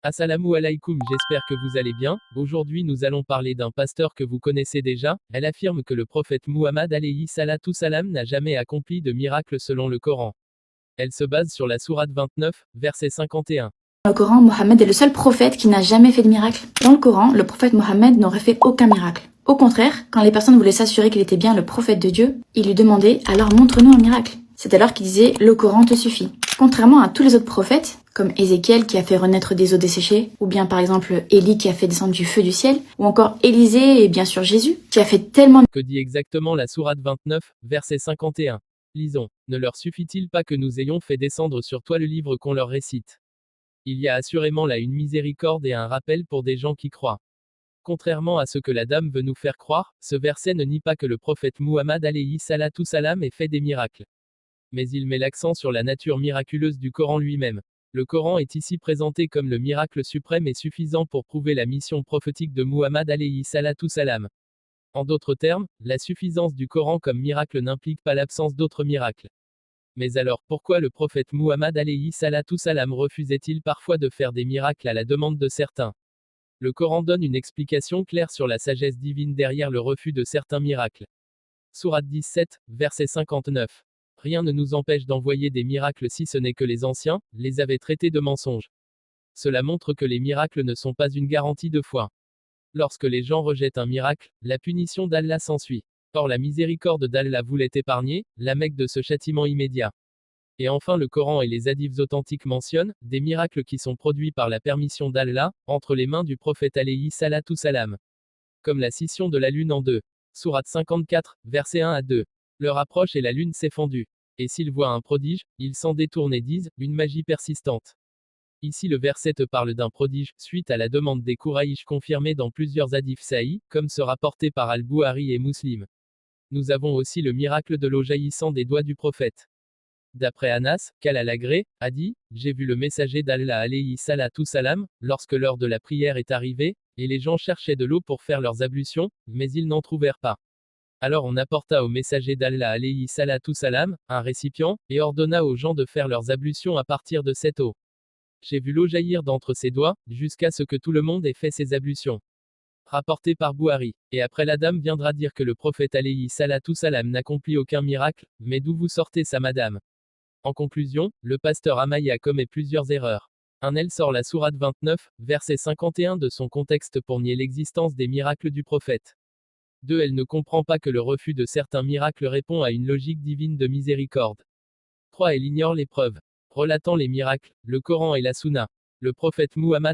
Assalamu alaikum, j'espère que vous allez bien. Aujourd'hui nous allons parler d'un pasteur que vous connaissez déjà. Elle affirme que le prophète Muhammad alayhi salatu salam n'a jamais accompli de miracle selon le Coran. Elle se base sur la sourate 29, verset 51. Dans le Coran, Mohammed est le seul prophète qui n'a jamais fait de miracle. Dans le Coran, le prophète Mohammed n'aurait fait aucun miracle. Au contraire, quand les personnes voulaient s'assurer qu'il était bien le prophète de Dieu, ils lui demandaient « alors montre-nous un miracle ». C'est alors qu'il disait « le Coran te suffit ». Contrairement à tous les autres prophètes, comme Ézéchiel qui a fait renaître des eaux desséchées, ou bien par exemple Élie qui a fait descendre du feu du ciel, ou encore Élisée et bien sûr Jésus qui a fait tellement... Que dit exactement la sourate 29, verset 51? Lisons. Ne leur suffit-il pas que nous ayons fait descendre sur toi le livre qu'on leur récite? Il y a assurément là une miséricorde et un rappel pour des gens qui croient. Contrairement à ce que la dame veut nous faire croire, ce verset ne nie pas que le prophète Muhammad alayhi salatu salam ait fait des miracles. Mais il met l'accent sur la nature miraculeuse du Coran lui-même. Le Coran est ici présenté comme le miracle suprême et suffisant pour prouver la mission prophétique de Muhammad alayhi salatu salam. En d'autres termes, la suffisance du Coran comme miracle n'implique pas l'absence d'autres miracles. Mais alors, pourquoi le prophète Muhammad alayhi salatu salam refusait-il parfois de faire des miracles à la demande de certains? Le Coran donne une explication claire sur la sagesse divine derrière le refus de certains miracles. Sourate 17, verset 59. Rien ne nous empêche d'envoyer des miracles si ce n'est que les anciens les avaient traités de mensonges. Cela montre que les miracles ne sont pas une garantie de foi. Lorsque les gens rejettent un miracle, la punition d'Allah s'ensuit. Or la miséricorde d'Allah voulait épargner la Mecque de ce châtiment immédiat. Et enfin le Coran et les hadiths authentiques mentionnent des miracles qui sont produits par la permission d'Allah, entre les mains du prophète alayhi salatu salam. Comme la scission de la lune en deux. Sourate 54, versets 1 à 2. Leur approche et la lune s'est fendue. Et s'ils voient un prodige, ils s'en détournent et disent, une magie persistante. Ici le verset te parle d'un prodige, suite à la demande des Kouraïch confirmée dans plusieurs hadiths sahih, comme ce rapporté par Al-Buhari et Muslim. Nous avons aussi le miracle de l'eau jaillissant des doigts du prophète. D'après Anas, qu'Allah l'agré, a dit, j'ai vu le messager d'Allah alayhi salatu salam, lorsque l'heure de la prière est arrivée, et les gens cherchaient de l'eau pour faire leurs ablutions, mais ils n'en trouvèrent pas. Alors on apporta au messager d'Allah alayhi salatu salam, un récipient, et ordonna aux gens de faire leurs ablutions à partir de cette eau. J'ai vu l'eau jaillir d'entre ses doigts, jusqu'à ce que tout le monde ait fait ses ablutions. Rapporté par Buhari. Et après la dame viendra dire que le prophète alayhi salatu salam n'accomplit aucun miracle, mais d'où vous sortez ça madame? En conclusion, le pasteur Amaya commet plusieurs erreurs. 1. Elle sort la sourate 29, verset 51 de son contexte pour nier l'existence des miracles du prophète. 2. Elle ne comprend pas que le refus de certains miracles répond à une logique divine de miséricorde. 3. Elle ignore les preuves relatant les miracles, le Coran et la Sunna. Le prophète Muhammad